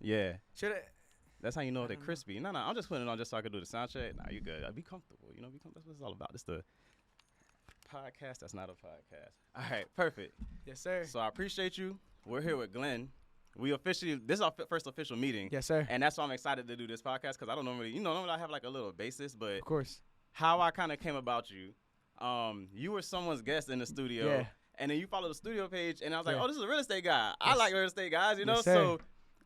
Yeah. Should I? That's how you know I they're don't know. crispy. No, I'm just putting it on just so I can do the sound check. Nah, you good. Be comfortable. That's what it's all about. This the podcast that's not a podcast. All right, perfect. Yes, sir. So I appreciate you. We're here with Glen. This is our first official meeting. Yes, sir. And that's why I'm excited to do this podcast because I don't normally, normally I have like a little basis, but Of course. how I kind of came about you, you were someone's guest in the studio. Yeah. And then you followed the studio page, and I was like, Yeah. oh, this is a real estate guy. I Yes. like real estate guys, Yes, sir. So,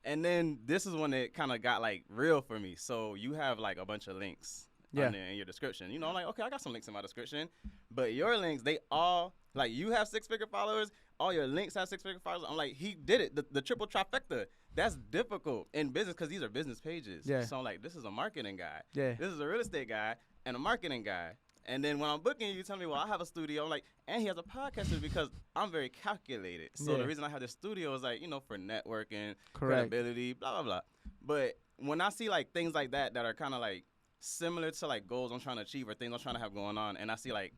and then this is when it kind of got like real for me. So you have like a bunch of links Yeah. on there in your description. I'm like, okay, I got some links in my description, but your links, they all like you have 6-figure followers. All your links have 6-figure followers. I'm like, he did it. The triple trifecta. That's difficult in business because these are business pages. Yeah. So I'm like, this is a marketing guy. Yeah. This is a real estate guy and a marketing guy. And then when I'm booking you, tell me, well, I have a studio. I'm like, and he has a podcast because I'm very calculated. So Yeah. the reason I have this studio is like, for networking, Correct. credibility, blah, blah, blah. But when I see like things like that are kind of like similar to like goals I'm trying to achieve or things I'm trying to have going on, and I see like,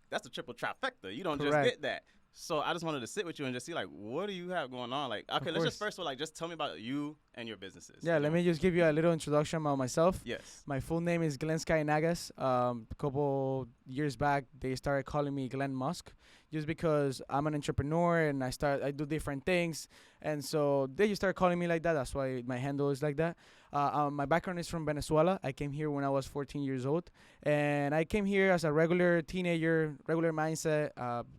that's the triple trifecta. You don't just Correct. get that. So I just wanted to sit with you and just see like, what do you have going on? Like, okay, let's just course. first of all, just tell me about you and your businesses. Yeah, let me just give you a little introduction about myself. Yes. My full name is Glen Nagas. A couple years back, they started calling me Glen Musk, just because I'm an entrepreneur and I do different things, and so they just started calling me like that. That's why my handle is like that. My background is from Venezuela. I came here when I was 14 years old, and I came here as a regular teenager, regular mindset.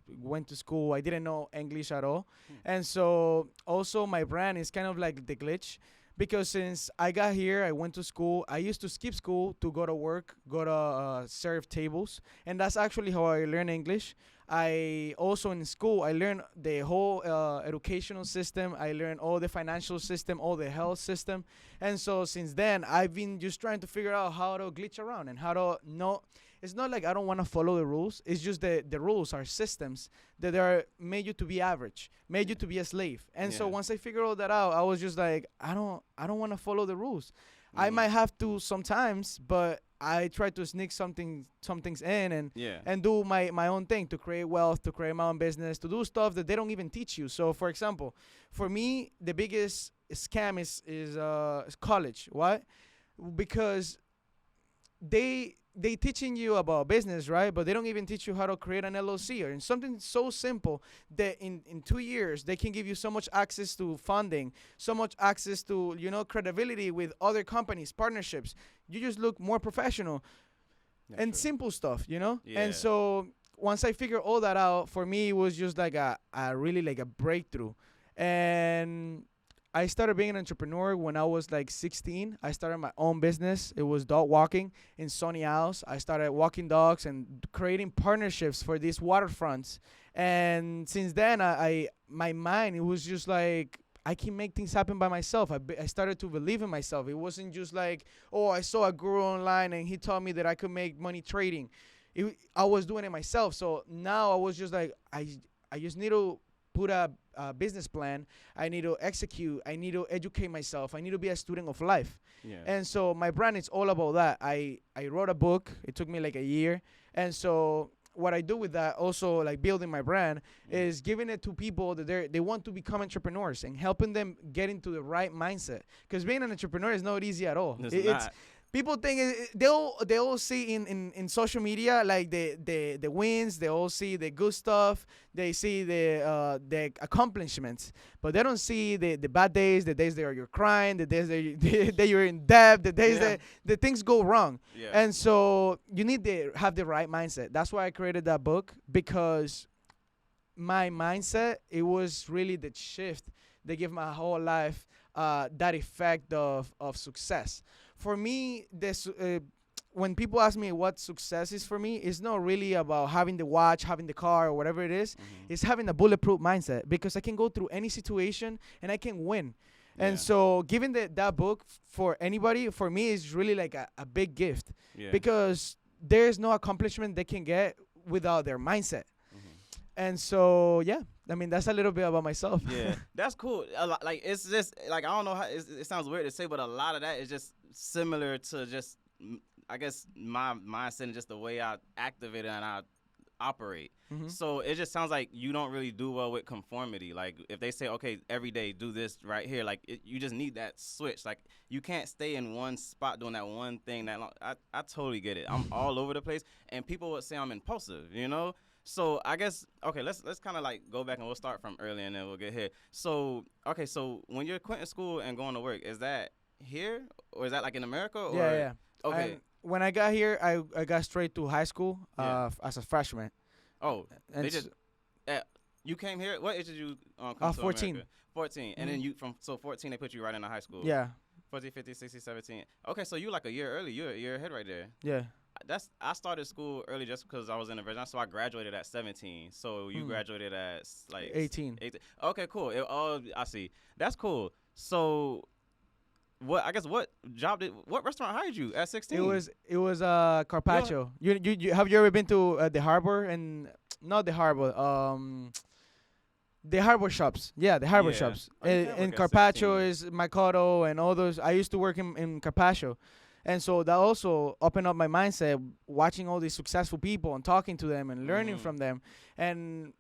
Went to school. I didn't know English at all, and so also my brand is kind of like the glitch. Because since I got here, I went to school. I used to skip school to go to work, go to serve tables. And that's actually how I learned English. I also in school, I learned the whole educational system. I learned all the financial system, all the health system. And so since then, I've been just trying to figure out how to glitch around and how to know. It's not like I don't want to follow the rules. It's just the rules are systems that are made you to be average, made you to be a slave. And so Yeah. once I figured all that out, I was just like, I don't want to follow the rules. I might have to sometimes, but I try to sneak some things in and do my own thing to create wealth, to create my own business, to do stuff that they don't even teach you. So for example, for me, the biggest scam is college. Why? Because they teaching you about business, right? But they don't even teach you how to create an LLC or in something so simple that in 2 years they can give you so much access to funding, so much access to credibility with other companies, partnerships. You just look more professional and simple stuff, Yeah. And so once I figured all that out, for me it was just like a really like a breakthrough. And I started being an entrepreneur when I was like 16. I started my own business. It was dog walking in Sunny Isles. I started walking dogs and creating partnerships for these waterfronts. And since then, my mind, it was just like, I can make things happen by myself. I started to believe in myself. It wasn't just like, oh, I saw a guru online and he told me that I could make money trading. I was doing it myself. So now I was just like, I just need to put a business plan. I need to execute. I need to educate myself. I need to be a student of life. Yeah. And so my brand is all about that. I wrote a book. It took me like a year. And so what I do with that, also like building my brand, is giving it to people that they want to become entrepreneurs and helping them get into the right mindset. Because being an entrepreneur is not easy at all. It's not. People think they all see in social media like the wins. They all see the good stuff. They see the accomplishments, but they don't see the bad days, the days that you're crying, the days that you're in debt, the days that things go wrong. Yeah. And so you need to have the right mindset. That's why I created that book, because my mindset, it was really the shift that gave my whole life that effect of success. For me, when people ask me what success is for me, it's not really about having the watch, having the car, or whatever it is. It's having a bulletproof mindset, because I can go through any situation and I can win. Yeah. And so giving that book for anybody, for me, is really like a big gift, Yeah. because there's no accomplishment they can get without their mindset. And so, yeah, I mean, that's a little bit about myself. Yeah, that's cool. Like, it's just like, I don't know how it sounds weird to say, but a lot of that is just similar to just, I guess, my mindset and just the way I activate it and I operate. Mm-hmm. So it just sounds like you don't really do well with conformity. Like if they say, okay, every day do this right here, like you just need that switch. Like you can't stay in one spot doing that one thing that long. I totally get it. I'm all over the place, and people would say I'm impulsive, you know? So I guess, okay, let's kind of like go back and we'll start from early and then we'll get here. So, okay, so when you're quitting school and going to work, is that here or is that like in America? Or? Yeah. Okay. And when I got here, I got straight to high school as a freshman. Oh, And they just you came here. What age did you come to 14. America? 14, and then you from 14 they put you right into high school. Yeah. 14, 15, 16, 17. Okay, so you like a year early. You're a year ahead right there. Yeah. I started school early just because I was in the Virginia, so I graduated at 17. So you graduated at like 18. Okay, cool. I see. That's cool. So what restaurant hired you at 16? It was Carpaccio. You have you ever been to the harbor and not the harbor the harbor shops. Yeah, the harbor shops. And Carpaccio is Mikado and all those. I used to work in Carpaccio. And so that also opened up my mindset, watching all these successful people and talking to them and learning from them. And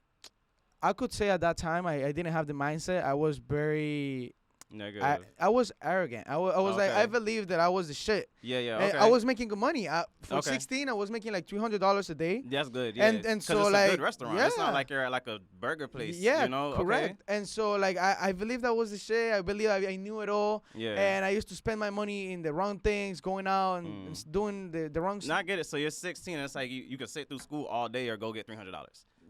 I could say at that time I didn't have the mindset. I was very negative. I was arrogant. I was like, I believed that I was the shit. Yeah. Okay. I was making good money. For 16, I was making like $300 a day. That's good. Yeah. And so it's like a good restaurant. Yeah. It's not like you're at like a burger place. Yeah, you know? correct. Okay. And so like I believed that was the shit. I believe I knew it all. Yeah. And I used to spend my money in the wrong things, going out and doing the wrong stuff. I get it. So you're 16, and it's like you could sit through school all day or go get $300.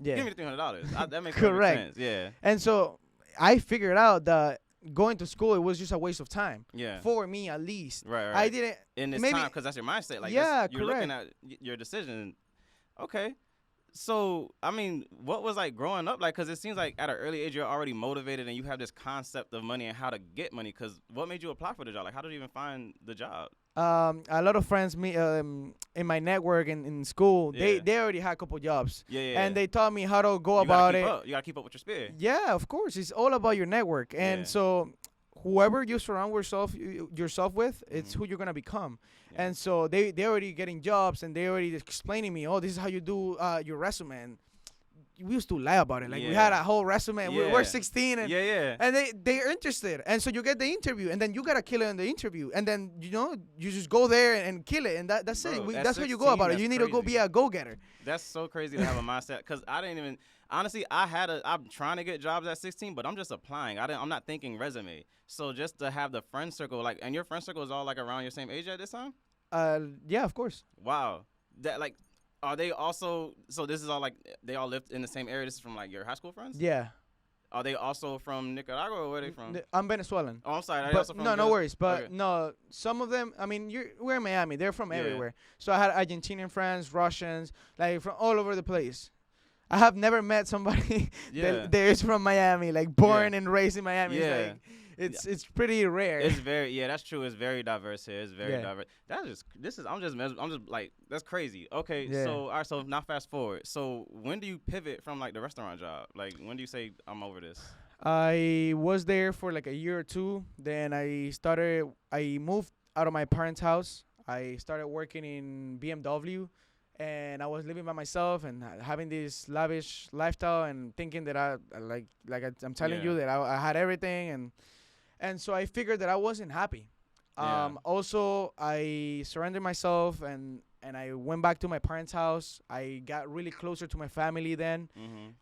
Yeah. Give me the $300. That makes correct sense. Yeah. And so I figured out that going to school, it was just a waste of time. Yeah. For me, at least. Right. I didn't. In this maybe, time, because that's your mindset. Like, yeah, you're looking at your decision. Okay. So, I mean, what was like growing up like? Because it seems like at an early age, you're already motivated and you have this concept of money and how to get money. Because what made you apply for the job? Like, how did you even find the job? A lot of friends in my network and in school, they already had a couple jobs. Yeah. And they taught me how to go about it. You gotta keep up with your speed. Yeah, of course. It's all about your network. And so whoever you surround yourself with, it's who you're gonna become. Yeah. And so they already getting jobs and they already explaining me, oh, this is how you do your resume. And we used to lie about it. Like we had a whole resume. We're 16 and and they're interested. And so you get the interview and then you gotta kill it in the interview. And then you just go there and kill it. And that's it. That's how you go about it. You need to go be a go-getter. That's so crazy to have a mindset. Because I didn't even honestly, I'm trying to get jobs at 16, but I'm just applying. I'm not thinking resume. So just to have the friend circle, like, and your friend circle is all like around your same age at this time? Yeah, of course. Wow. That like, are they also? So this is all like they all lived in the same area. This is from like your high school friends? Yeah. Are they also from Nicaragua or where are they from? I'm Venezuelan. Oh, I'm sorry. Are they but also from no worries. But no, some of them. I mean, we're in Miami. They're from everywhere. So I had Argentinian friends, Russians, like from all over the place. I have never met somebody that is from Miami, like born and raised in Miami. Yeah. It's pretty rare. It's very that's true. It's very diverse here. It's very diverse. I'm just like that's crazy. Okay, so all right, so now fast forward. So when do you pivot from like the restaurant job? Like when do you say I'm over this? I was there for like a year or two. Then I moved out of my parents' house. I started working in BMW. And I was living by myself and having this lavish lifestyle and thinking that I'm telling you that I had everything and so I figured that I wasn't happy. Also, I surrendered myself and I went back to my parents' house. I got really closer to my family then.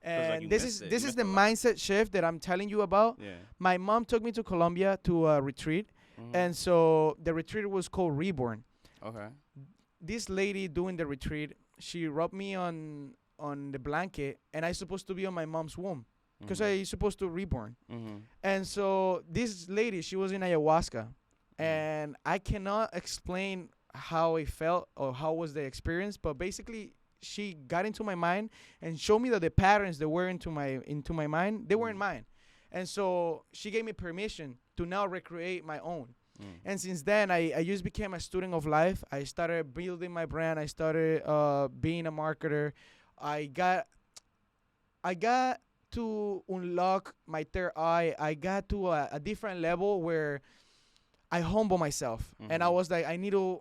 And like this is the mindset shift that I'm telling you about. Yeah. My mom took me to Colombia to a retreat. And so the retreat was called Reborn. Okay. This lady doing the retreat, she rubbed me on the blanket, and I supposed to be on my mom's womb because I supposed to reborn. And so this lady, she was in ayahuasca, and I cannot explain how it felt or how was the experience, but basically she got into my mind and showed me that the patterns that were into my mind, they weren't mine. And so she gave me permission to now recreate my own. And since then, I just became a student of life. I started building my brand. I started being a marketer. I got to unlock my third eye. I got to a different level where I humble myself. And I was like, I need to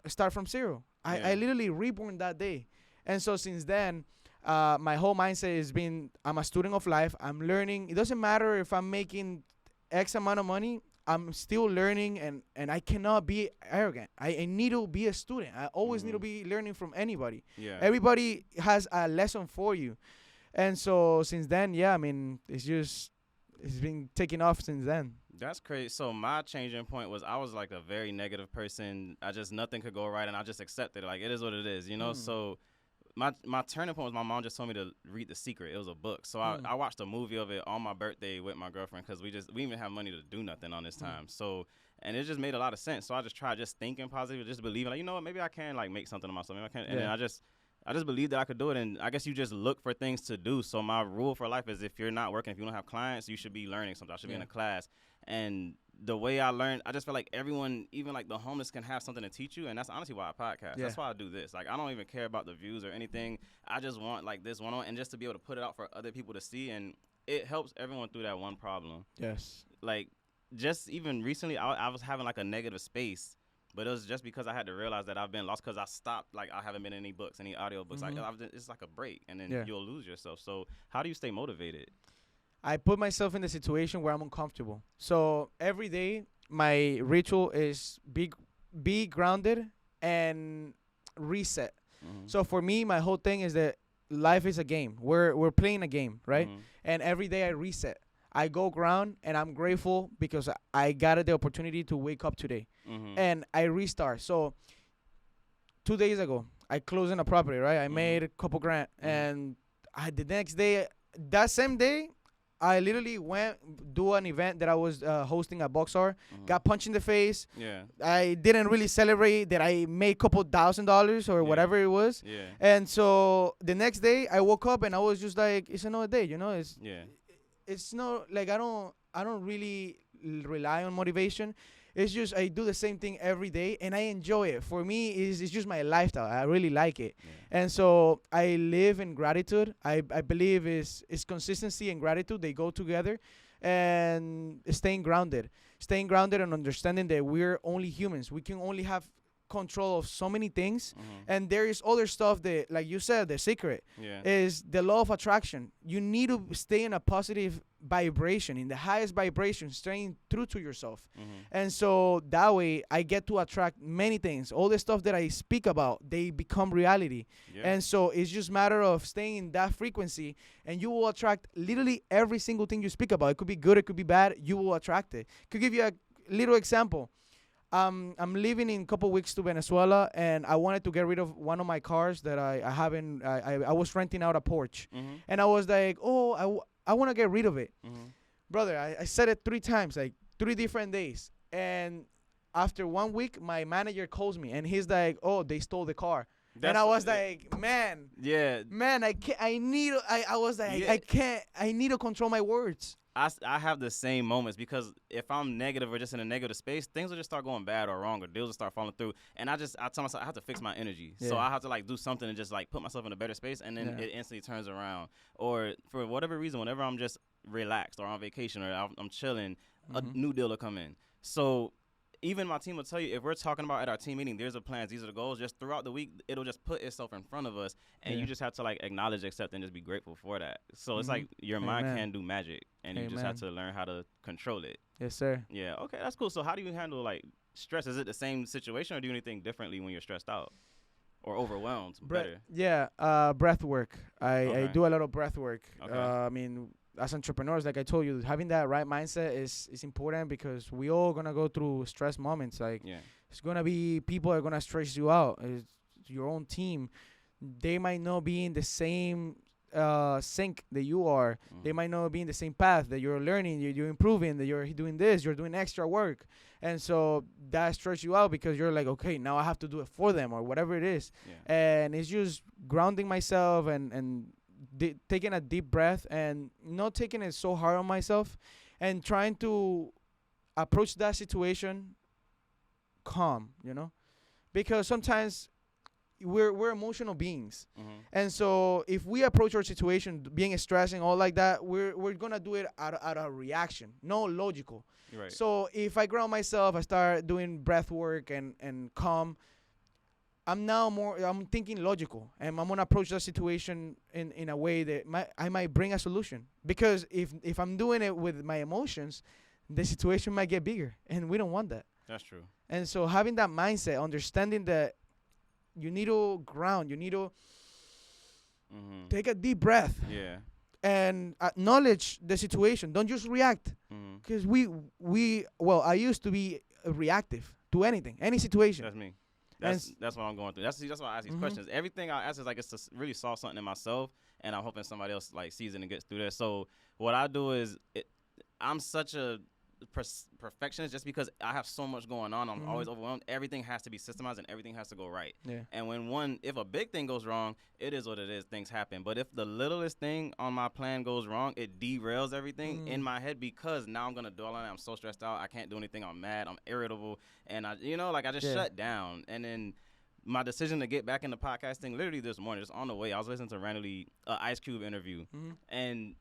start from zero. I literally reborn that day. And so since then, My whole mindset is being, I'm a student of life. I'm learning. It doesn't matter if I'm making X amount of money. I'm still learning, and I cannot be arrogant. I need to be a student. I always need to be learning from anybody. Yeah. Everybody has a lesson for you. And so since then, yeah, I mean, it's been taking off since then. That's crazy. So my changing point was I was like a very negative person. Nothing could go right, and I just accepted it. Like, it is what it is, you know? So my turning point was my mom just told me to read The Secret. It was a book. So I watched a movie of it on my birthday with my girlfriend because we didn't have money to do nothing on this time. So, and it just made a lot of sense. So I just tried just thinking positive, just believing, like, you know what, maybe I can, like, make something of myself. Maybe I can. And then I just believed that I could do it. And I guess you just look for things to do. So my rule for life is if you're not working, if you don't have clients, you should be learning something. I should be in a class. And the way I learned, I just feel like everyone, even like the homeless, can have something to teach you. And that's honestly why I podcast. That's why I do this. Like, I don't even care about the views or anything. I just want like this one-on-one and just to be able to put it out for other people to see. And it helps everyone through that one problem. Yes. Like, just even recently, I was having like a negative space. But it was just because I had to realize that I've been lost because I stopped. Like, I haven't been in any books, any audio books. Like, it's like a break, and then you'll lose yourself. So how do you stay motivated? I put myself in the situation where I'm uncomfortable. So every day, my ritual is be grounded and reset. So for me, my whole thing is that life is a game. We're playing a game, right? And every day I reset. I go ground, and I'm grateful because I got the opportunity to wake up today. And I restart. So 2 days ago, I closed in a property, right? I made a couple grand. And the next day, that same day, I literally went do an event that I was hosting at Boxar, got punched in the face. Yeah. I didn't really celebrate that I made a couple $1,000 or whatever it was. Yeah. And so the next day, I woke up, and I was just like, it's another day, you know? It's not like I don't really rely on motivation. It's just I do the same thing every day, and I enjoy it. For me, it's just my lifestyle. I really like it. And so I live in gratitude. I believe it's consistency and gratitude. They go together. And staying grounded and understanding that we're only humans. We can only have control of so many things, and there is other stuff that, like you said, The Secret is the law of attraction. You need to stay in a positive vibration, in the highest vibration, staying true to yourself. And so that way I get to attract many things. All the stuff that I speak about, they become reality. And so it's just a matter of staying in that frequency, and you will attract literally every single thing you speak about. It could be good, it could be bad, you will attract it. Could give you a little example. I'm leaving in a couple weeks to Venezuela, and I wanted to get rid of one of my cars that I haven't. I was renting out a Porsche, and I was like, I want to get rid of it, brother. I said it 3 times, like 3 different days, and after 1 week, my manager calls me, and he's like, oh, they stole the car. And I was like, man, I can't. I was like, I can't. I need to control my words. I have the same moments because if I'm negative or just in a negative space, things will just start going bad or wrong, or deals will start falling through. And I tell myself I have to fix my energy. So I have to like do something and just like put myself in a better space, and then it instantly turns around. Or for whatever reason, whenever I'm just relaxed or on vacation or I'm chilling, a new deal will come in. So even my team will tell you, if we're talking about at our team meeting, there's the plans, these are the goals, just throughout the week, it'll just put itself in front of us, and you just have to like acknowledge, accept, and just be grateful for that. So it's like your mind can do magic, and you just have to learn how to control it. Yes, sir. Yeah, okay, that's cool. So how do you handle like stress? Is it the same situation, or do you do anything differently when you're stressed out or overwhelmed? Breath work. I do a lot of breath work. I mean, as entrepreneurs, like I told you, having that right mindset is important, because we all gonna go through stress moments. Like, it's gonna be people are gonna stress you out. It's your own team. They might not be in the same sync that you are. They might not be in the same path that you're learning. You're improving. That you're doing this. You're doing extra work, and so that stresses you out because you're like, okay, now I have to do it for them or whatever it is. And it's just grounding myself and taking a deep breath and not taking it so hard on myself, and trying to approach that situation calm, you know, because sometimes we're emotional beings, and so if we approach our situation being stressed and all like that, we're gonna do it out of reaction, no logical. Right. So if I ground myself, I start doing breath work and calm, I'm thinking logical, and I'm gonna approach that situation in a way that I might bring a solution. Because if I'm doing it with my emotions, the situation might get bigger, and we don't want that. That's true. And so having that mindset, understanding that you need to ground, you need to take a deep breath. Yeah. And acknowledge the situation. Don't just react. Because I used to be reactive to anything, any situation. That's me. That's what I'm going through. That's why I ask these questions. Everything I ask is like it's to really solve something in myself, and I'm hoping somebody else like sees it and gets through there. So what I do is I'm such a perfectionist just because I have so much going on. I'm always overwhelmed. Everything has to be systemized and everything has to go right. Yeah. And if a big thing goes wrong, it is what it is. Things happen. But if the littlest thing on my plan goes wrong, it derails everything in my head because now I'm gonna dwell on it. I'm so stressed out. I can't do anything. I'm mad. I'm irritable, and I just shut down. And then my decision to get back into podcasting, literally this morning, just on the way, I was listening to randomly Ice Cube interview, and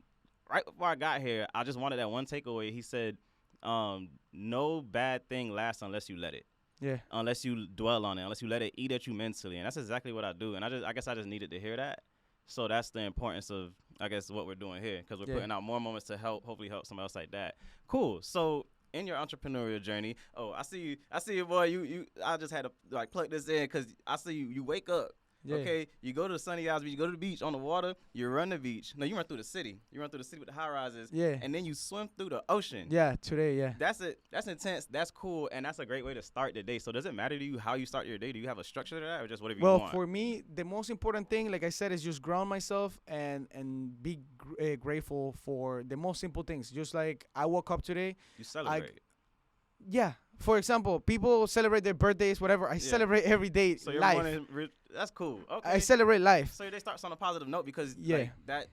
right before I got here, I just wanted that one takeaway. He said, no bad thing lasts unless you let it. Yeah. Unless you dwell on it, unless you let it eat at you mentally. And that's exactly what I do. And I guess I just needed to hear that. So that's the importance of, I guess, what we're doing here. Because we're putting out more moments to hopefully help somebody else like that. Cool. So in your entrepreneurial journey, I see you, boy. I just had to like plug this in because I see you wake up. Yeah. Okay, you go to the Sunny Isles Beach, you go to the beach on the water, you run the beach. No, you run through the city. You run through the city with the high rises. Yeah. And then you swim through the ocean. Yeah, today, yeah. That's it. That's intense. That's cool. And that's a great way to start the day. So does it matter to you how you start your day? Do you have a structure to that or just whatever you want? Well, for me, the most important thing, like I said, is just ground myself and be grateful for the most simple things. Just like I woke up today. You celebrate. Yeah. For example, people celebrate their birthdays, whatever. I celebrate every day. So your morning, that's cool. Okay. I celebrate life. So they start on a positive note because like that.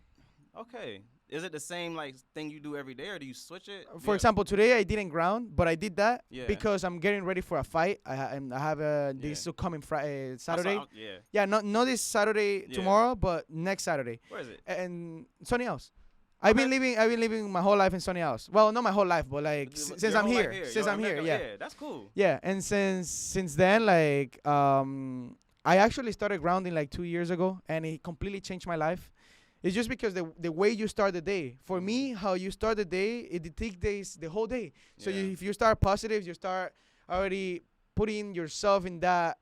Okay. Is it the same like thing you do every day, or do you switch it? For example, today I didn't ground, but I did that because I'm getting ready for a fight. I have this coming Friday, Saturday. Not this Saturday tomorrow, but next Saturday. Where is it? And Sunny House. I've been living my whole life in Sunny House. Well, not my whole life, but like since I'm here. Yeah, that's cool. Yeah, and since then, like I actually started grounding like 2 years ago, and it completely changed my life. It's just because the way you start the day. For me, how you start the day, it dictates the whole day. So if you start positive, you start already putting yourself in that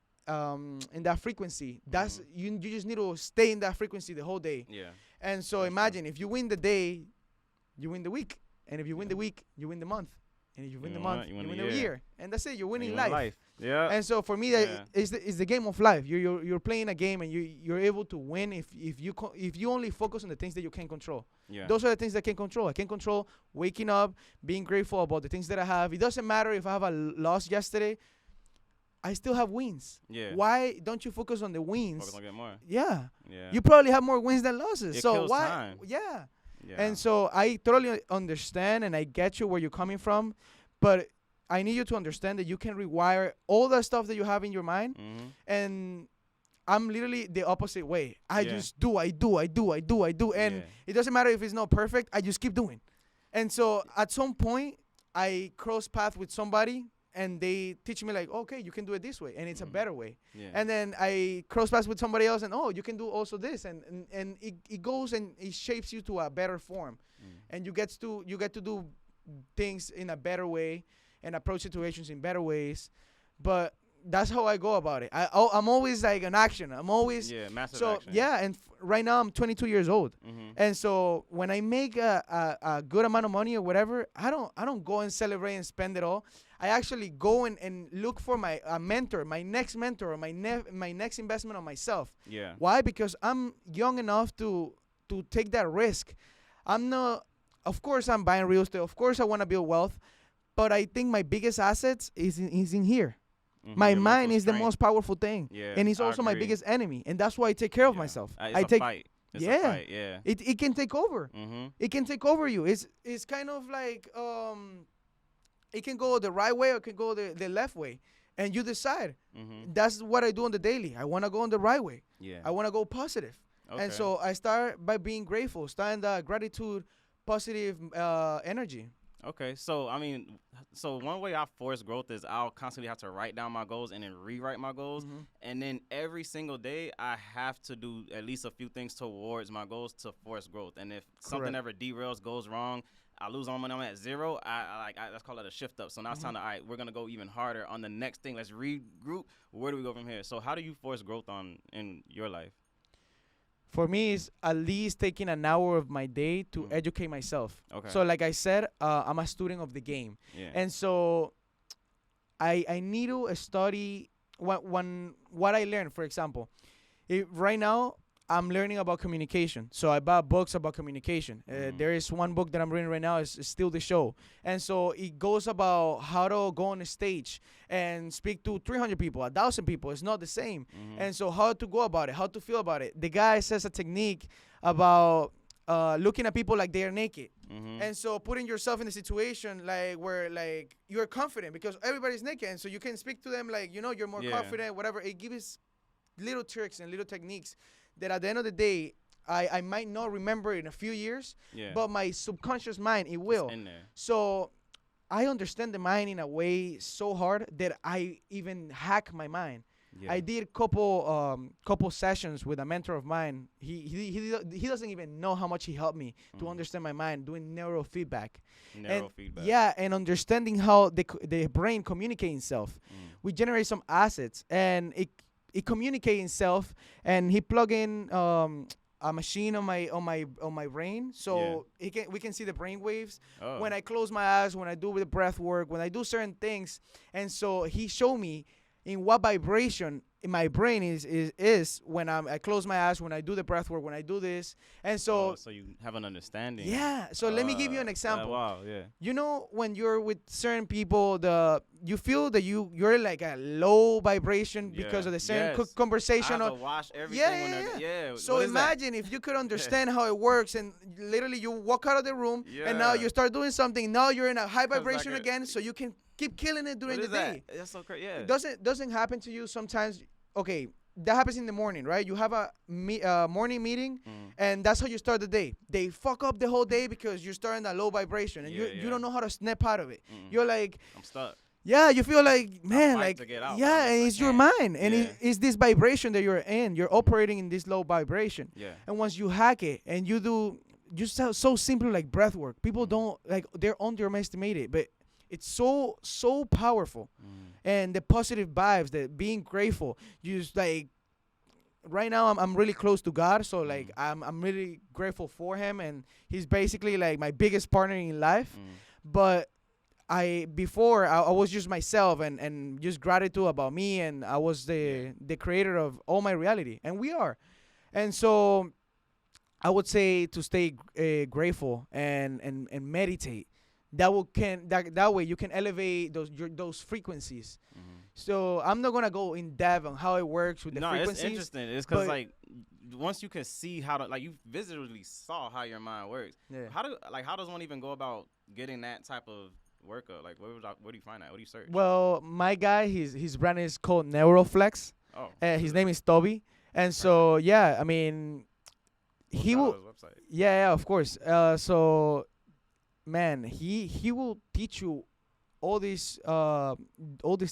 frequency. That's you just need to stay in that frequency the whole day. Yeah. And so imagine if you win the day, you win the week. And if you win the week, you win the month. And if you win the month, you win the year. And that's it. You're winning life. Yeah. And so for me, it's the game of life. You're playing a game, and you're able to win if you only focus on the things that you can control. Yeah. Those are the things that I can control. I can control waking up, being grateful about the things that I have. It doesn't matter if I have a loss yesterday. I still have wins. Yeah. Why don't you focus on the wins? Focus on getting more. Yeah. Yeah. You probably have more wins than losses. It so kills why? Time. Yeah. And so I totally understand, and I get you where you're coming from, but I need you to understand that you can rewire all the stuff that you have in your mind, and I'm literally the opposite way. I just do, and it doesn't matter if it's not perfect. I just keep doing, and so at some point I cross path with somebody, and they teach me like, okay, you can do it this way, and it's a better way. Yeah. And then I cross paths with somebody else, and you can do also this, and it goes and it shapes you to a better form, and you get to do things in a better way and approach situations in better ways. But that's how I go about it. I'm always like an action. I'm always massive action. And right now I'm 22 years old, and so when I make a good amount of money or whatever, I don't go and celebrate and spend it all. I actually go and look for my mentor, my next mentor, or my next investment on myself. Yeah. Why? Because I'm young enough to take that risk. Of course I'm buying real estate. Of course I want to build wealth, but I think my biggest assets is in here. My mind is the most powerful thing, and it's also my biggest enemy, and that's why I take care of myself. It's a fight. It's a fight. Yeah. It can take over. It can take over you. It's kind of like it can go the right way or it can go the left way, and you decide. That's what I do on the daily. I want to go on the right way. Yeah. I want to go positive, and so I start by being grateful, start in the gratitude, positive energy. Okay, so I mean, so one way I force growth is I'll constantly have to write down my goals and then rewrite my goals, Mm-hmm. and then every single day I have to do at least a few things towards my goals to force growth. And if something Correct. ever derails, goes wrong, I lose all money. I'm at zero. Let's call it a shift up. So now it's Mm-hmm. time to, all right, we're gonna go even harder on the next thing. Let's regroup. Where do we go from here? So how do you force growth on in your life? For me, it's at least taking an hour of my day to Mm. educate myself. Okay. So, like I said, I'm a student of the game, Yeah. and so I need to study what I learned. For example, right now I'm learning about communication, so I bought books about communication. Mhm. There is one book that I'm reading right now is Still the Show, and so it goes about how to go on a stage and speak to 300 people, 1,000 people. It's not the same, Mhm. and so how to go about it, how to feel about it. The guy says a technique about looking at people like they are naked. Mhm. And so putting yourself in a situation like where like you're confident because everybody's naked, and so you can speak to them like you're more Yeah. confident, whatever. It gives little tricks and little techniques that at the end of the day I might not remember in a few years, Yeah. but my subconscious mind it It's will. in there. So I understand the mind in a way so hard that I even hack my mind. Yeah. I did couple sessions with a mentor of mine. He doesn't even know how much he helped me to Mhm. understand my mind, doing neurofeedback. Neurofeedback. Yeah, and understanding how the brain communicates itself. Mm. We generate some assets, and it communicates itself. And he plug in a machine on my brain, so we can see the brain waves Oh. when I close my eyes, when I do the breath work, when I do certain things. And so he showed me in what vibration in my brain is when I close my eyes, when I do the breath work, when I do this. And so So you have an understanding. yeah, so let me give you an example. Wow. Yeah. You know, when you're with certain people, you feel that you're like a low vibration because Yeah. of the certain Yes. conversation. I have or to wash everything yeah, when yeah, they're yeah. yeah. So what is that? imagine if you could understand how it works, and literally you walk out of the room, and now Yeah. you start doing something. Now you're in a high 'Cause vibration like again, so you can keep killing it during What the is day. that? That's so crazy. Yeah. It doesn't happen to you sometimes. Okay, that happens in the morning, right? You have a morning meeting, Mm. and that's how you start the day. They fuck up the whole day because you're starting at low vibration, and Yeah, you yeah. don't know how to snap out of it. Mm. You're like, I'm stuck. yeah, you feel like, man, fight like, to get out, but yeah, I'm and just it's like, your can't. mind, and Yeah. it's this vibration that you're in. You're operating in this low vibration, Yeah. and once you hack it, and you do, just so simple like breath work. People Mm. don't like they're underestimated, but it's so powerful. Mm. And the positive vibes, that being grateful, you just like right now I'm really close to God, so like I'm really grateful for him, and he's basically like my biggest partner in life. Mm. But before I was just myself, and just gratitude about me, and I was the creator of all my reality, and we are. And so I would say to stay grateful and meditate. That way you can elevate those frequencies. Mhm. So I'm not gonna go in depth on how it works with the No, frequencies. it's interesting. It's because but- like once you can see how to you visually saw how your mind works. Yeah. How does one even go about getting that type of workup? Like where do you find that? What do you search? Well, my guy, his brand is called Neuroflex. Oh. His name is Toby, and so yeah, I mean, he Shout out will. his website. Yeah, of course. So, man, he will teach you all these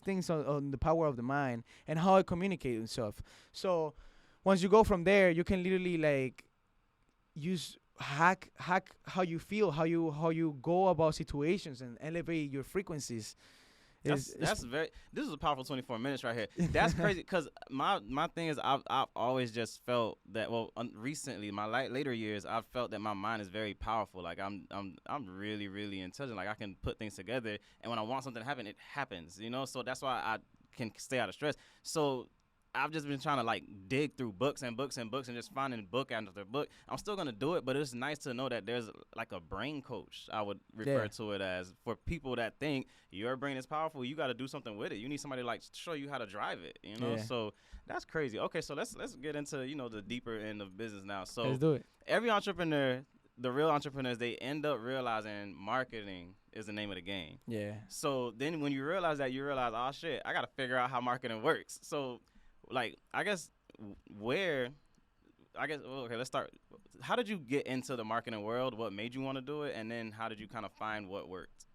things on the power of the mind and how it communicates itself. So, once you go from there, you can literally like use hack how you feel, how you go about situations, and elevate your frequencies. That's very. This is a powerful 24 minutes right here. That's crazy because my thing is I've always just felt that recently my later years I've felt that my mind is very powerful. Like I'm really really intelligent. Like I can put things together, and when I want something to happen, it happens. You know, so that's why I can stay out of stress. So I've just been trying to like dig through books and books and books and just finding book after book. I'm still gonna do it, but it's nice to know that there's like a brain coach, I would refer to it as, for people that think your brain is powerful. You got to do something with it. You need somebody to like show you how to drive it. You know, so that's crazy. Okay, so let's get into the deeper end of business now. So let's do it. Every entrepreneur, the real entrepreneurs, they end up realizing marketing is the name of the game. Yeah. So then when you realize that, you realize, oh shit, I got to figure out how marketing works. So like, I guess where I guess okay. Let's start. How did you get into the marketing world? What made you want to do it? And then how did you kind of find what worked?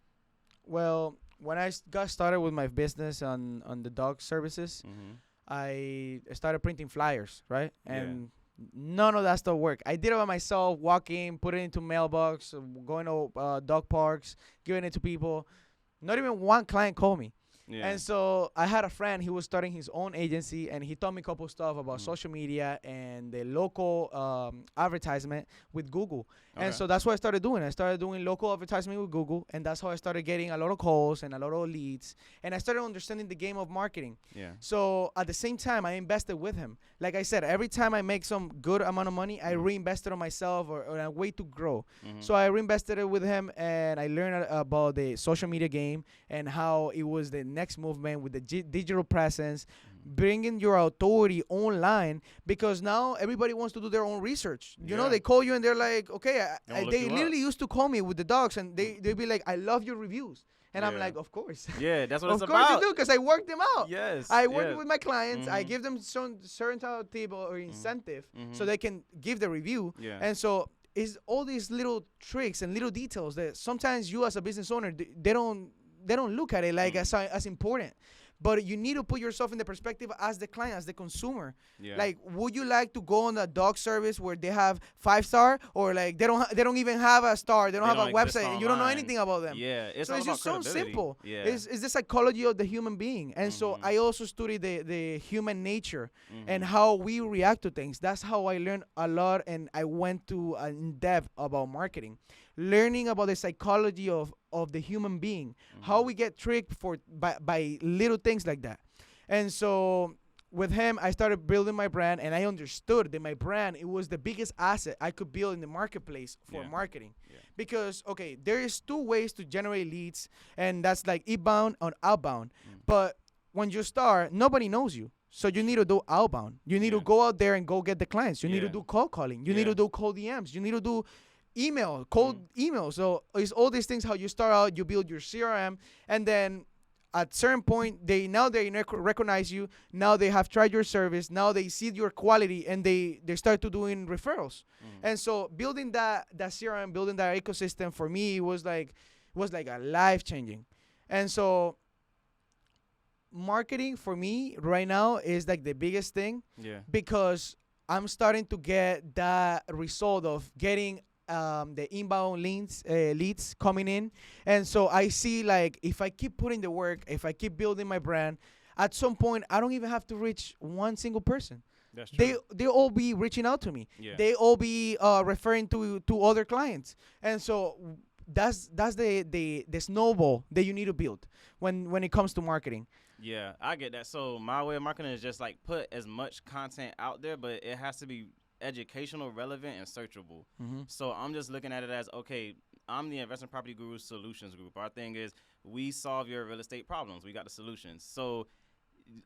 Well, when I got started with my business on the dog services, Mm-hmm. I started printing flyers, right? Yeah. And none of that stuff worked. I did it by myself, walking, putting it into mailbox, going to dog parks, giving it to people. Not even one client called me. Yeah. And so I had a friend, he was starting his own agency, and he taught me a couple stuff about Mhm. social media and the local advertisement with Google. And Okay. so that's what I started doing. I started doing local advertisement with Google, and that's how I started getting a lot of calls and a lot of leads. And I started understanding the game of marketing. Yeah. So at the same time, I invested with him. Like I said, every time I make some good amount of money, I Mhm. reinvested on myself or a way to grow. Mm-hmm. So I reinvested it with him, and I learned about the social media game and how it was the next movement with the digital presence, bringing your authority online, because now everybody wants to do their own research. You know, Yeah. they call you and they're like, okay, They wanna look they you literally up. used to call me with the dogs, and they'd be like, I love your reviews. And I'm Yeah. like, of course. Yeah, that's what Of it's course about. you do, because I work them out. Yes. I work yes. with my clients. I Mhm. give them some certain type of tip or incentive so Mhm. they can give the review. Yeah. And so it's all these little tricks and little details that sometimes you as a business owner, they don't look at it like as important. But you need to put yourself in the perspective as the client, as the consumer. Yeah. Like, would you like to go on a dog service where they have 5-star, or like they don't even have a star, they don't have a exist website, and you don't know online. anything about them? Yeah. It's So all it's about just so credibility. simple. Yeah. It's the psychology of the human being. And so Mhm. I also study the human nature and Mhm. how we react to things. That's how I learned a lot, and I went to in depth about marketing, learning about the psychology of the human being, how Mhm. we get tricked by little things like that. And so with him, I started building my brand, and I understood that my brand, it was the biggest asset I could build in the marketplace for Yeah. marketing. Yeah. Because, okay, there is two ways to generate leads, and that's like inbound and outbound. Mm. But when you start, nobody knows you. So you need to do outbound. You need Yeah. to go out there and go get the clients. You need to Yeah. do cold calling. You need Yeah. to do cold DMs. You need to do cold email. So it's all these things how you start out, you build your CRM, and then at certain point they recognize you. Now they have tried your service. Now they see your quality, and they start to doing referrals. Mhm. And so building that CRM, building that ecosystem for me was like a life changing. And so marketing for me right now is like the biggest thing, Yeah. because I'm starting to get that result of getting the inbound leads coming in. And so I see, like, if I keep putting the work, if I keep building my brand, at some point I don't even have to reach one single person. That's true. They all be reaching out to me. Yeah. They all be referring to other clients. And so that's the snowball that you need to build when it comes to marketing. Yeah, I get that. So my way of marketing is just like put as much content out there, but it has to be educational, relevant, and searchable. Mm-hmm. So I'm just looking at it as, okay, I'm the Investment Property Guru Solutions Group. Our thing is we solve your real estate problems. We got the solutions. So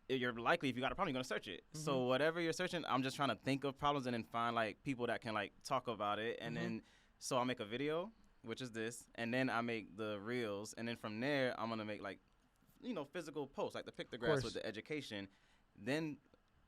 you're likely, if you got a problem, you're going to search it. Mm-hmm. So whatever you're searching, I'm just trying to think of problems and then find like people that can like talk about it. And Mm-hmm. then, so I'll make a video, which is this, and then I make the reels. And then from there, I'm going to make like, physical posts, like the pictographs with the education, then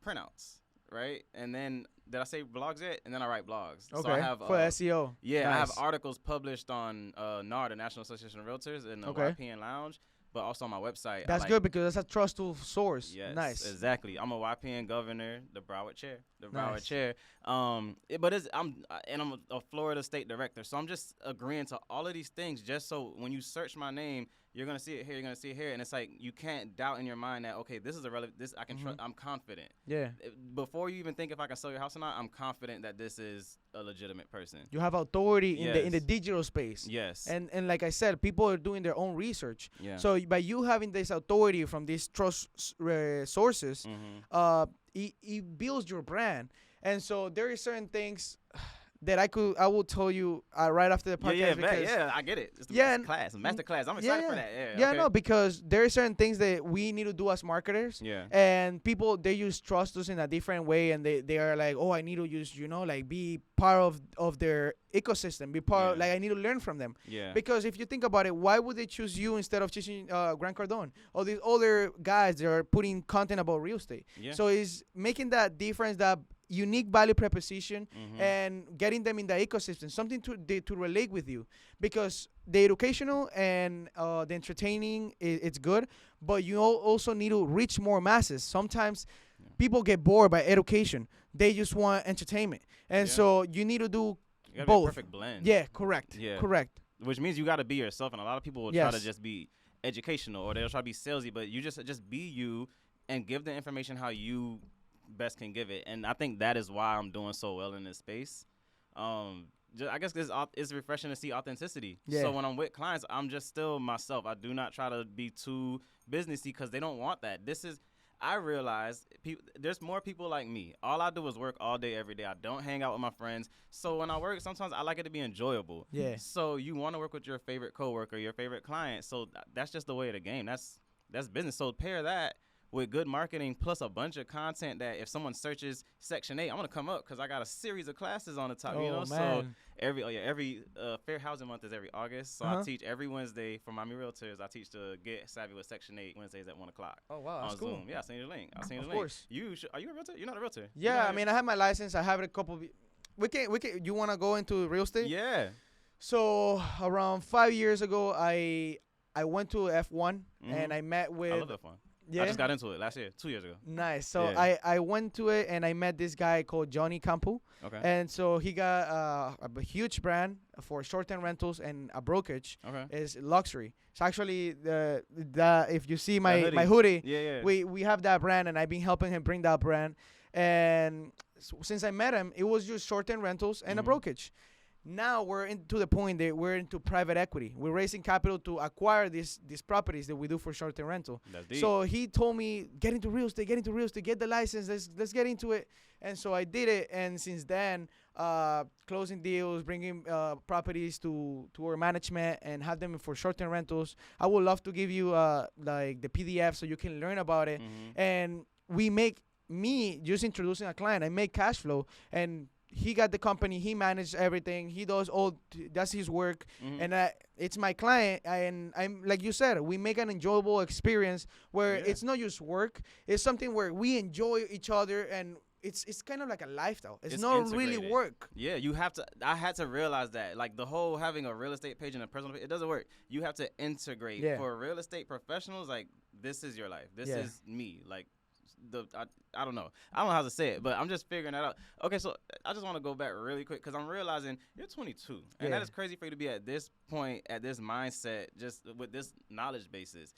printouts, right? And then, did I say blogs yet? And then I write blogs. Okay, So I have, for SEO. yeah, I have Nice. articles published on NAR, the National Association of Realtors, in the Okay. YPN Lounge, but also on my website. That's good, because that's a trustful source. Yes, Nice. exactly. I'm a YPN governor, the Broward chair, Nice. chair. I'm a Florida state director, so I'm just agreeing to all of these things just so when you search my name, you're gonna see it here, you're gonna see it here, and it's like you can't doubt in your mind that, okay, this is a relevant. This I can trust. I'm confident. Yeah. Before you even think if I can sell your house or not, I'm confident that this is a legitimate person. You have authority in the Yes. digital space. Yes. And like I said, people are doing their own research. Yeah. So by you having this authority from these trust sources, Mm-hmm. it builds your brand. And so there are certain things that I will tell you right after the podcast. Yeah, I get it. It's the Yeah, it's class, a master class. I'm yeah, excited for yeah. that. Yeah, okay. no, because there are certain things that we need to do as marketers. Yeah. And people, they use trust us in a different way, and they are like, oh, I need to use, like, be part of their ecosystem, be part of, Yeah. like, I need to learn from them. Yeah. Because if you think about it, why would they choose you instead of choosing Grant Cardone? All these other guys that are putting content about real estate. Yeah. So it's making that difference, that unique value proposition and getting them in the ecosystem, something to relate with you, because the educational and the entertaining it's good, but you also need to reach more masses. Sometimes people get bored by education; they just want entertainment, and so you need to do both. Be a perfect blend. Yeah, correct. Yeah, correct. Which means you got to be yourself, and a lot of people will try to just be educational, or they'll try to be salesy, but you just be you and give the information how you best can give it. And I think that is why I'm doing so well in this space. I guess it's refreshing to see authenticity. Yeah. So when I'm with clients, I'm just still myself. I do not try to be too businessy because they don't want that. I realize there's more people like me. All I do is work all day, every day. I don't hang out with my friends. So when I work, sometimes I like it to be enjoyable. Yeah. So you want to work with your favorite coworker, your favorite client. So that's just the way of the game. That's business. So pair that with good marketing plus a bunch of content that if someone searches Section 8, I'm going to come up because I got a series of classes on the top. Man. So every Fair Housing Month is every August. So I teach every Wednesday for Miami Realtors. I teach to get savvy with Section 8 Wednesdays at 1 o'clock. Oh, wow. That's on cool. Zoom. Yeah, I'll send you the link. Of course. Are you a realtor? You're not a realtor. Yeah, I mean, I have my license. I have a couple. We can. You want to go into real estate? Yeah. So around 5 years ago, I went to F1 and I met with. I love F1. Yeah. I just got into it last year, 2 years ago. Nice. So I went to it and I met this guy called Johnny Campo. Okay. And so he got a huge brand for short-term rentals and a brokerage. Okay. Is luxury. It's actually the if you see my hoodie, we have that brand, and I've been helping him bring that brand. And so since I met him, it was just short-term rentals and a brokerage. Now we're into the point that we're into private equity. We're raising capital to acquire these properties that we do for short-term rental. That's deep. So he told me, get into real estate, get the license, let's get into it. And so I did it, and since then, closing deals, bringing properties to our management and have them for short-term rentals. I would love to give you like the PDF so you can learn about it. And we make me just introducing a client. I make cash flow, and he got the company. He managed everything. He does that's his work, and it's my client. And I'm like you said, we make an enjoyable experience where it's not just work. It's something where we enjoy each other, and it's kind of like a lifestyle. It's not integrated. Really work. Yeah, you have to. I had to realize that, like the whole having a real estate page and a personal page, it doesn't work. You have to integrate. For real estate professionals, like this is your life. This is me. Like. I don't know how to say it, but I'm just figuring that out. Okay, so I just want to go back really quick because I'm realizing you're 22, and that is crazy for you to be at this point, at this mindset, just with this knowledge basis.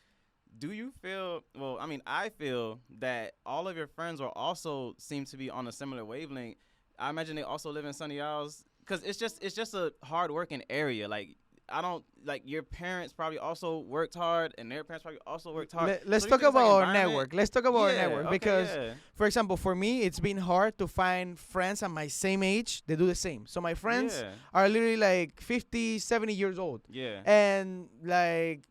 Do you feel? Well, I mean, I feel that all of your friends will also seem to be on a similar wavelength. I imagine they also live in Sunny Isles because it's just a hard working area. Like. I don't like your parents probably also worked hard and their parents probably also worked hard. Let's talk about our network. Let's talk about our network because, for example, for me, it's been hard to find friends at my same age that do the same. So my friends are literally like 50, 70 years old. Yeah. And like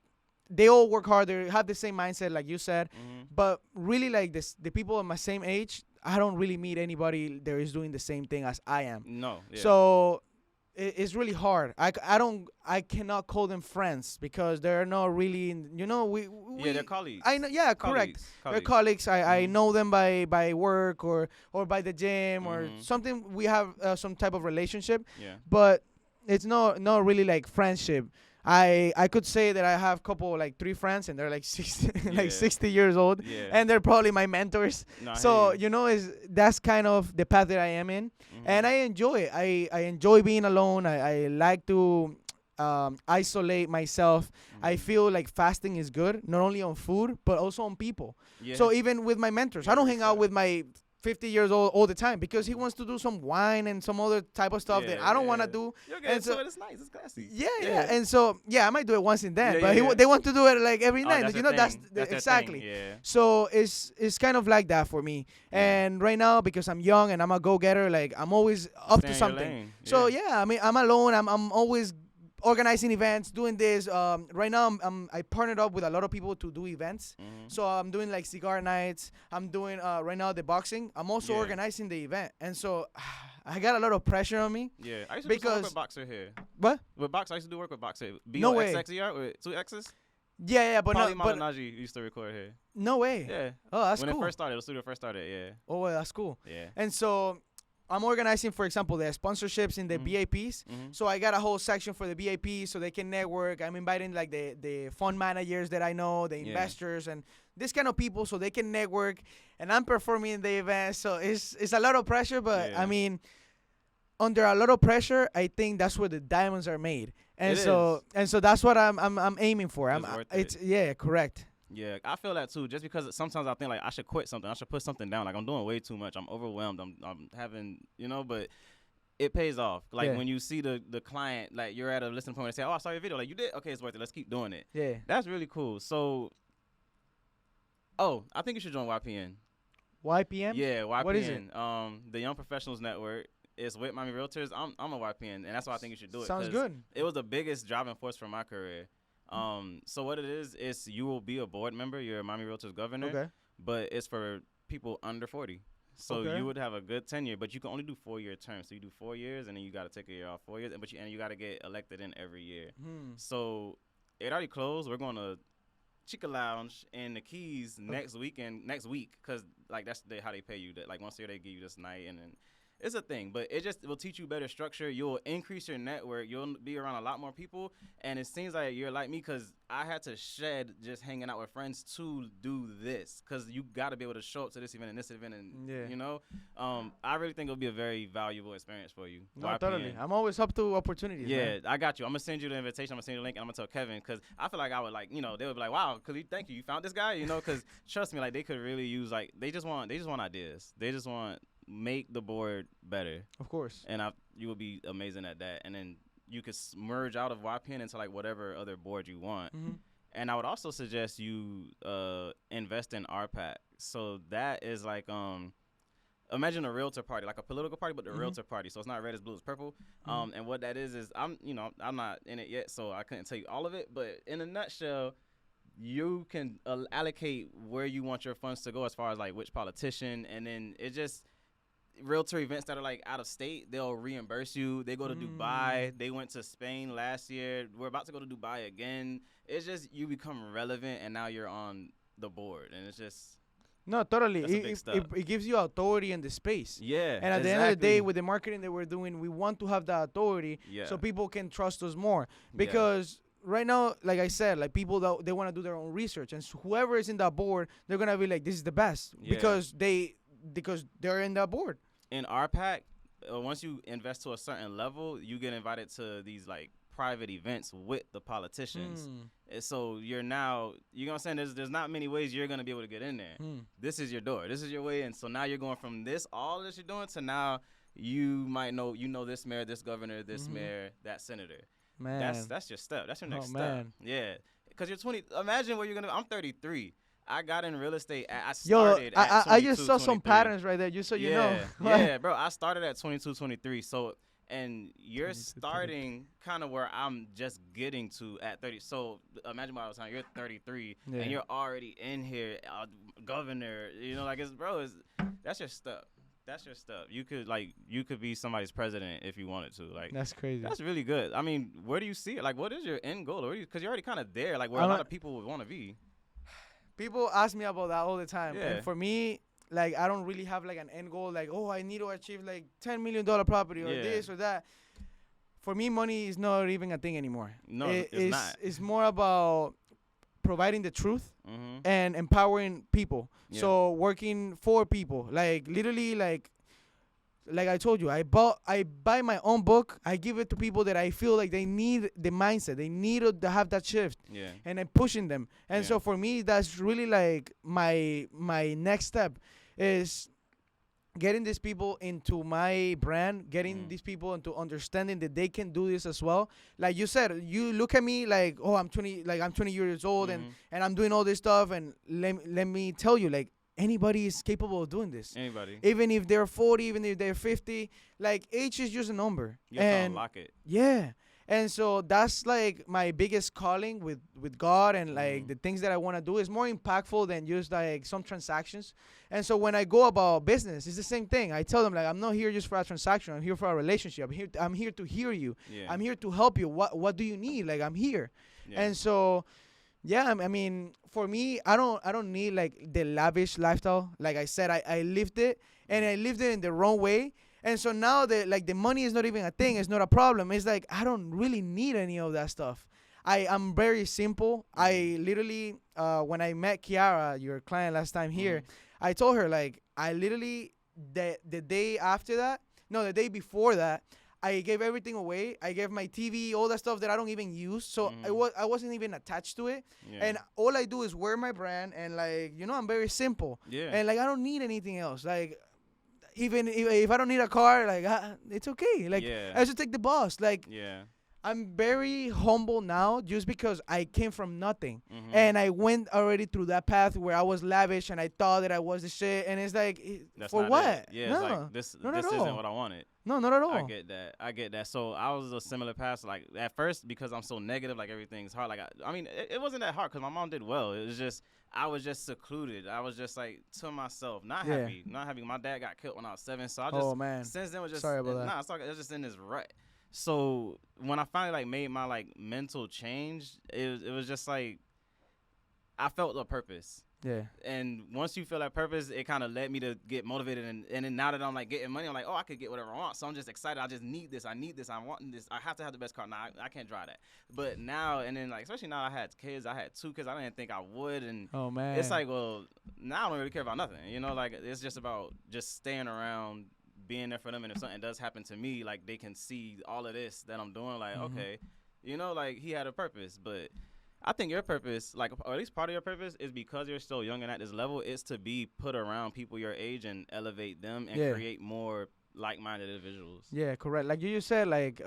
they all work hard. They have the same mindset like you said. But really like the people of my same age, I don't really meet anybody that is doing the same thing as I am. No. Yeah. So it's really hard. I cannot call them friends because they're not really they're colleagues. I know, correct. Colleagues. They're colleagues. I know them by work or by the gym or something. We have some type of relationship. Yeah. But it's not really like friendship. I could say that I have couple like 3 friends and they're like 60 years old and they're probably my mentors. No, so that's kind of the path that I am in, and I enjoy it. I enjoy being alone. I like to isolate myself. I feel like fasting is good, not only on food but also on people. So even with my mentors, I don't hang out with my 50 years old all the time because he wants to do some wine and some other type of stuff that I don't want to do. And so it's nice, it's classy. Yeah. And so I might do it once and then, but they want to do it like every night. That's exactly. So it's kind of like that for me. And right now, because I'm young and I'm a go-getter, like I'm always up to something. So I mean, I'm alone. I'm always organizing events, doing this. Right now, I partnered up with a lot of people to do events. So I'm doing like cigar nights. I'm doing right now the boxing. I'm also organizing the event, and so I got a lot of pressure on me. Yeah, I used to do work with Boxer here. What? With Boxer, I used to do work with Boxer. No way. B-O-X-X-E-R with 2 X's. Yeah, but Maldonado used to record here. No way. Yeah. Oh, that's cool. When the studio first started, yeah. Oh, well, that's cool. Yeah. And so I'm organizing, for example, the sponsorships in the VIPs. So I got a whole section for the VIPs so they can network. I'm inviting like the fund managers that I know, the investors, and this kind of people so they can network. And I'm performing in the event, so it's a lot of pressure. But I mean, under a lot of pressure, I think that's where the diamonds are made. And so that's what I'm aiming for. Correct. Yeah, I feel that too. Just because sometimes I think like I should quit something, I should put something down. Like I'm doing way too much. I'm overwhelmed. I'm having, but it pays off. Like when you see the client, like you're at a listening point and say, "Oh, I saw your video. Like you did. Okay, it's worth it. Let's keep doing it." Yeah, that's really cool. So, I think you should join YPN. YPN? Yeah, YPN. What is it? The Young Professionals Network. It's with Miami Realtors. I'm a YPN, and that's why I think you should do it. Sounds good. It was the biggest driving force for my career. So what it is you will be a board member. You're a Miami Realtors governor. Okay. But it's for people under 40. So you would have a good tenure, but you can only do 4-year terms. So you do 4 years, and then you got to take a year off 4 years, and you got to get elected in every year. So it already closed. We're going to Chica Lounge in the Keys next week, because like that's how they pay you. That like once a year they give you this night, and then it's a thing, but it will teach you better structure. You'll increase your network. You'll be around a lot more people. And it seems like you're like me because I had to shed just hanging out with friends to do this because you got to be able to show up to this event and this event. And, I really think it'll be a very valuable experience for you. No, totally. I'm always up to opportunities. Yeah, man. I got you. I'm going to send you the invitation. I'm going to send you the link, and I'm going to tell Kevin because I feel like I would like, they would be like, wow, Khalid, thank you. You found this guy, because trust me, like they could really use like they just want ideas. They just want make the board better. Of course. And you would be amazing at that. And then you could merge out of YPN into like whatever other board you want. And I would also suggest you invest in RPAC. So that is like imagine a realtor party, like a political party, but the realtor party. So it's not red, it's blue, it's purple. And what that is I'm not in it yet, so I couldn't tell you all of it. But in a nutshell, you can allocate where you want your funds to go as far as like which politician, and then it just realtor events that are like out of state, they'll reimburse you. They go to Dubai. They went to Spain last year. We're about to go to Dubai again. It's just you become relevant, and now you're on the board, and it's just no, totally. It gives you authority in the space. Yeah, and at the end of the day, with the marketing that we're doing, we want to have the authority so people can trust us more because. Right now, like I said, like people that they want to do their own research, and whoever is in that board, they're gonna be like, "This is the best," because they're in that board. In RPAC, once you invest to a certain level, you get invited to these like private events with the politicians. And so you're now, you know what I'm saying? There's not many ways you're gonna be able to get in there. This is your door. This is your way. And so now you're going from all this you're doing to now you might know this mayor, this governor, this mayor, that senator. Man, that's your step. That's your next step. Man. Yeah, because you're 20. Imagine where you're gonna. I'm 33. I got in real estate. I started. I just saw some patterns right there. Just so you know. Yeah, bro. I started at 22, 23. So, and you're starting kind of where I'm just getting to at 30. So imagine by the time you're 33 and you're already in here, governor. That's your stuff. That's your stuff. You could be somebody's president if you wanted to. Like that's crazy. That's really good. I mean, where do you see it? Like, what is your end goal? Because you're already kind of there. Like where a lot of people would want to be. People ask me about that all the time. Yeah. And for me, like I don't really have like an end goal. Like I need to achieve like $10 million property or this or that. For me, money is not even a thing anymore. No, it's not. It's more about providing the truth and empowering people. So working for people, like literally, like I told you, I buy my own book. I give it to people that I feel like they need the mindset. They need to have that shift. Yeah. And I'm pushing them. And so for me, that's really like my next step is getting these people into my brand, getting these people into understanding that they can do this as well. Like you said, you look at me like, oh, I'm 20 years old and I'm doing all this stuff. And let me tell you, like, anybody is capable of doing this. Anybody. Even if they're 40, even if they're 50, like age is just a number. You have to unlock it. Yeah. And so that's like my biggest calling with God, and like the things that I want to do is more impactful than just like some transactions. And so when I go about business, it's the same thing. I tell them like, I'm not here just for a transaction. I'm here for a relationship. I'm here to hear you. Yeah. I'm here to help you. What do you need? Like I'm here. Yeah. And so, yeah, I mean, for me, I don't need like the lavish lifestyle. Like I said, I lived it, and I lived it in the wrong way. And so now the money is not even a thing. It's not a problem. It's like I don't really need any of that stuff. I'm very simple. I literally, when I met Kiara, your client last time here, I told her like I literally the day after that, no, the day before that, I gave everything away. I gave my TV, all that stuff that I don't even use. So I wasn't even attached to it. Yeah. And all I do is wear my brand and like, you know, I'm very simple. Yeah. And like I don't need anything else. Like even if I don't need a car, like it's okay. Like I just take the bus. Like I'm very humble now just because I came from nothing. And I went already through that path where I was lavish and I thought that I was the shit. And it's like, that's for what? It. Yeah, no, it's like, this isn't what I wanted. No, not at all. I get that. So I was a similar path. Like at first, because I'm so negative, like everything's hard. Like I mean, it wasn't that hard because my mom did well. It was just I was just secluded. I was just like to myself, not happy. My dad got killed when I was 7, so I just since then was just sorry about that. Nah, it was just in this rut. So when I finally like made my like mental change, it was just like I felt a purpose. Yeah. And once you feel that purpose, it kind of led me to get motivated. And then now that I'm like getting money, I'm like, oh, I could get whatever I want. So I'm just excited. I just need this. I need this. I want this. I have to have the best car. Now I can't drive that. But now, and then like, especially now I had kids. I had 2 kids. I didn't think I would. And oh, man. It's like, well, now I don't really care about nothing. You know, like it's just about just staying around, being there for them. And if something does happen to me, like they can see all of this that I'm doing. Like, okay, you know, like he had a purpose. But I think your purpose, like, or at least part of your purpose, is because you're still young and at this level, is to be put around people your age and elevate them and create more like-minded individuals. Yeah, correct. Like you just said, like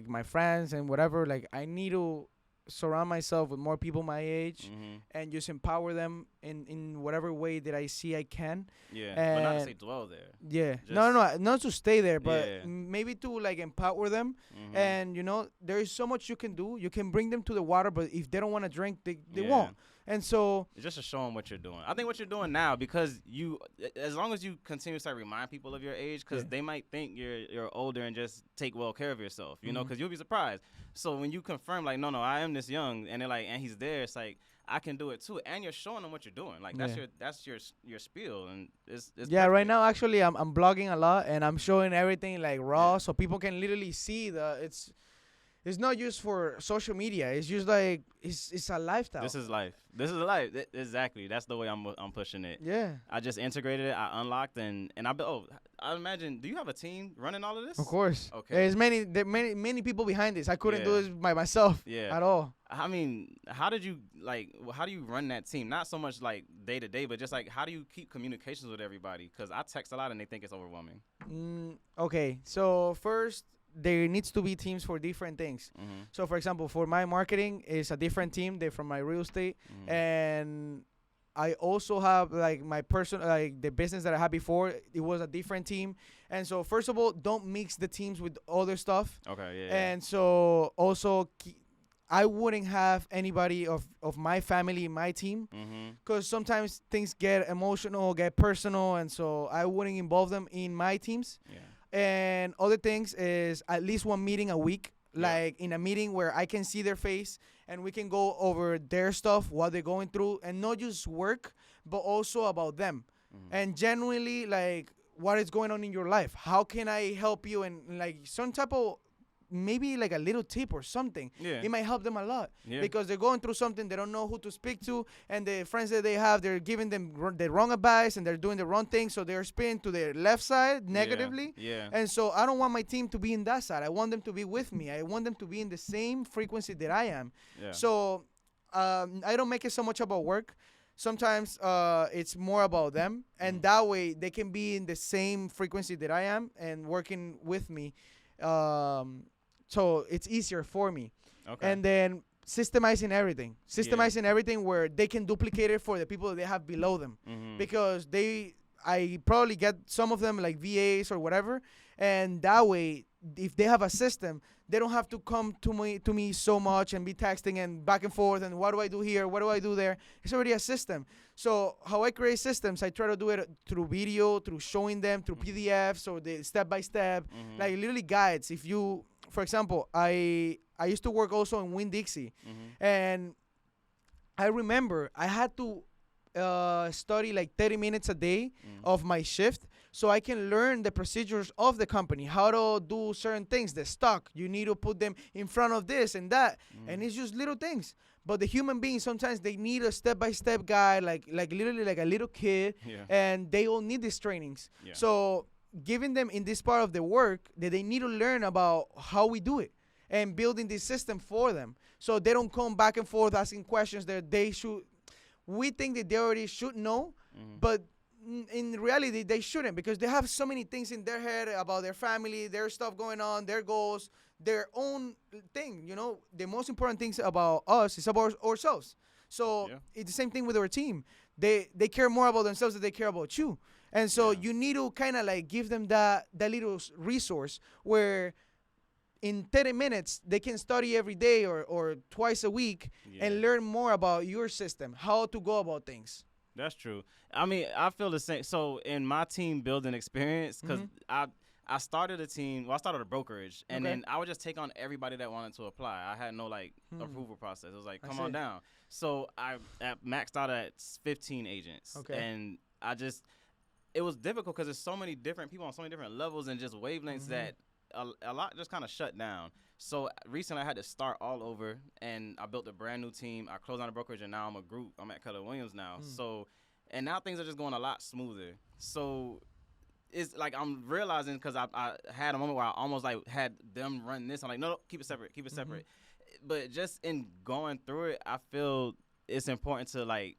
my friends and whatever, like I need to surround myself with more people my age and just empower them in whatever way that I see I can. Yeah, but not to say dwell there. Yeah, no, not to stay there, but maybe to like empower them. And you know, there is so much you can do. You can bring them to the water, but if they don't want to drink, they won't. And so it's just to show them what you're doing. I think what you're doing now, because you, as long as you continuously remind people of your age, because they might think you're older and just take well care of yourself, you know, because you'll be surprised. So when you confirm, like, no, I am this young, and they're like, and he's there, it's like, I can do it too, and you're showing them what you're doing. Like that's your spiel, and it's perfect. Right now actually I'm blogging a lot, and I'm showing everything like raw, so people can literally see it's not just for social media. It's just like it's a lifestyle. This is life. Exactly. That's the way I'm pushing it. Yeah. I just integrated it. I unlocked and I imagine. Do you have a team running all of this? Of course. Okay. There's many people behind this. I couldn't do this by myself. At all. I mean, how do you run that team? Not so much like day to day, but just like how do you keep communications with everybody? Because I text a lot and they think it's overwhelming. Okay. So first, there needs to be teams for different things. So, for example, for my marketing, it's a different team. They're from my real estate. And I also have, like, my personal, like, the business that I had before, it was a different team. And so, first of all, don't mix the teams with other stuff. Okay, yeah. And so, also, I wouldn't have anybody of my family in my team because sometimes things get emotional, get personal, and so I wouldn't involve them in my teams. Yeah. And other things is at least one meeting a week, like in a meeting where I can see their face and we can go over their stuff, what they're going through, and not just work, but also about them. And genuinely, like, what is going on in your life? How can I help you? And, like, some type of, maybe like a little tip or something. Yeah. It might help them a lot because they're going through something. They don't know who to speak to, and the friends that they have, they're giving them the wrong advice and they're doing the wrong thing, so they're spinning to their left side negatively. Yeah. And so I don't want my team to be in that side. I want them to be with me. I want them to be in the same frequency that I am. Yeah. So I don't make it so much about work. Sometimes it's more about them, and that way they can be in the same frequency that I am and working with me. So it's easier for me. Okay. And then systemizing everything where they can duplicate it for the people that they have below them. Because I probably get some of them like VAs or whatever. And that way, if they have a system, they don't have to come to me so much and be texting and back and forth and what do I do here, what do I do there. It's already a system. So how I create systems, I try to do it through video, through showing them, through PDFs or the step by step, like literally guides. If you, for example, I used to work also in Winn-Dixie, and I remember I had to study like 30 minutes a day of my shift. so I can learn the procedures of the company, how to do certain things. The stock, you need to put them in front of this and that, and it's just little things. But the human beings sometimes they need a step-by-step guide, like literally like a little kid, and they all need these trainings. So giving them in this part of the work that they need to learn about how we do it and building this system for them, so they don't come back and forth asking questions that they should. We think that they already should know, but in reality they shouldn't, because they have so many things in their head about their family, their stuff going on, their goals, their own thing. You know, the most important things about us is about ourselves. So it's the same thing with our team. They care more about themselves than they care about you. And so you need to kind of like give them that little resource where in 30 minutes they can study every day or twice a week and learn more about your system, how to go about things. That's true. I mean, I feel the same. So in my team building experience, because I started a team. Well, I started a brokerage, and then I would just take on everybody that wanted to apply. I had no like approval process. It was like, come on down. So I maxed out at 15 agents, and it was difficult because there's so many different people on so many different levels and just wavelengths that a lot just kind of shut down. So recently I had to start all over, and I built a brand new team. I closed down the brokerage, and now I'm a group. I'm at Keller Williams now. So, and now things are just going a lot smoother. So it's like I'm realizing, because I had a moment where I almost like had them run this. I'm like, no, keep it separate, keep it separate. But just in going through it, I feel it's important to like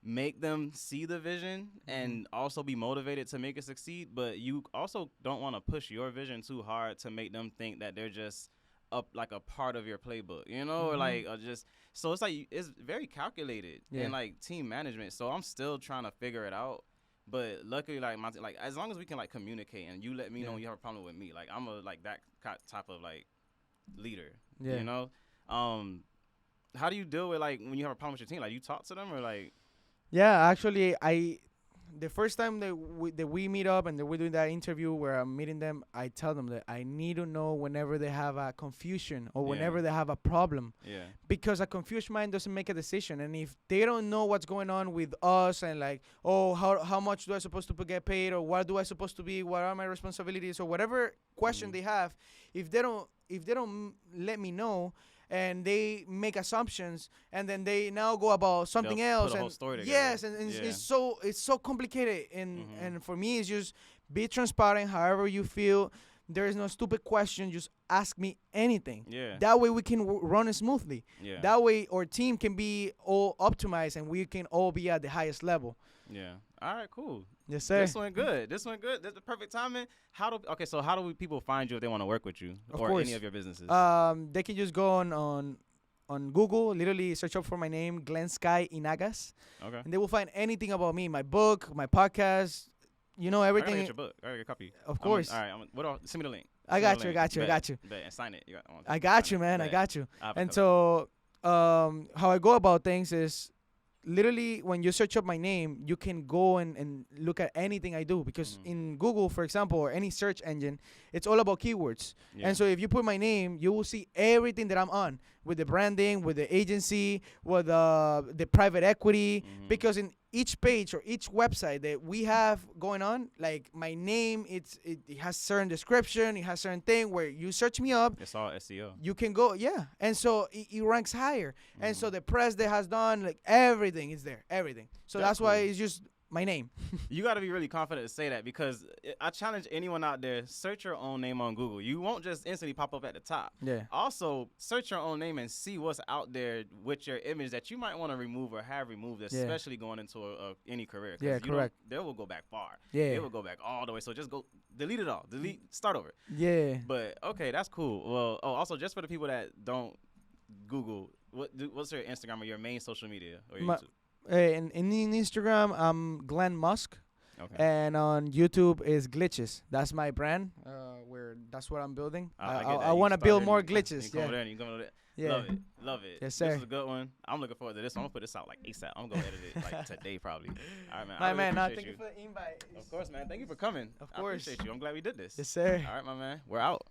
make them see the vision and also be motivated to make it succeed. But you also don't want to push your vision too hard to make them think that they're just up like a part of your playbook, you know, or like just. So it's like it's very calculated in like team management. So I'm still trying to figure it out. But luckily, like like as long as we can like communicate and you let me know when you have a problem with me, like I'm a like that type of like leader, you know. How do you deal with like when you have a problem with your team? Like you talk to them or like? Yeah, actually, the first time that we meet up and that we're doing that interview where I'm meeting them, I tell them that I need to know whenever they have a confusion or whenever they have a problem. Yeah. Because a confused mind doesn't make a decision. And if they don't know what's going on with us and like, oh, how much do I supposed to get paid, or what do I supposed to be, what are my responsibilities, or whatever question they have, if they don't let me know, and they make assumptions, and then they now go about something else. Put a whole story together. Yes, and it's so complicated. And for me, it's just be transparent. However you feel, there is no stupid question. Just ask me anything. Yeah. That way we can run it smoothly. Yeah. That way our team can be all optimized, and we can all be at the highest level. Yeah. All right. Cool. Yes, sir. This one good. This is the perfect timing. How do people find you if they want to work with you or any of your businesses? They can just go on Google, literally search up for my name, Glen Sky Inagas. Okay. And they will find anything about me, my book, my podcast, you know, everything. I gotta get your book. I gotta get a copy. Of course. All right. Send me the link. I got you. And sign it. I got you, man. I got you. And so, how I go about things is, literally, when you search up my name, you can go and look at anything I do, because in Google, for example, or any search engine, it's all about keywords. Yeah. And so if you put my name, you will see everything that I'm on, with the branding, with the agency, with the private equity, because in each page or each website that we have going on, like my name, it has certain description, it has certain thing where you search me up. It's all SEO. You can go, and so it ranks higher. And so the press that has done, like everything is there, everything. So that's why it's just my name. You got to be really confident to say that, because I challenge anyone out there, search your own name on Google. You won't just instantly pop up at the top. Yeah. Also, search your own name and see what's out there with your image that you might want to remove or have removed, especially going into any career. Yeah, correct. They will go back far. Yeah. It will go back all the way. So just go, delete it all. Start over. Yeah. But, okay, that's cool. Well, also, just for the people that don't Google, what's your Instagram or your main social media or your YouTube? In Instagram, I'm Glen Musk. Okay. And on YouTube is Glitches. That's my brand. That's what I'm building. I want to build more glitches. You can come over there. You can come over there. Yeah. Love it. Yes, sir. This is a good one. I'm looking forward to this. I'm gonna put this out like ASAP. I'm gonna edit it like today probably. All right, man. My man, thank you for the invite. Of course, man. Thank you for coming. Of course. I appreciate you. I'm glad we did this. Yes, sir. All right, my man. We're out.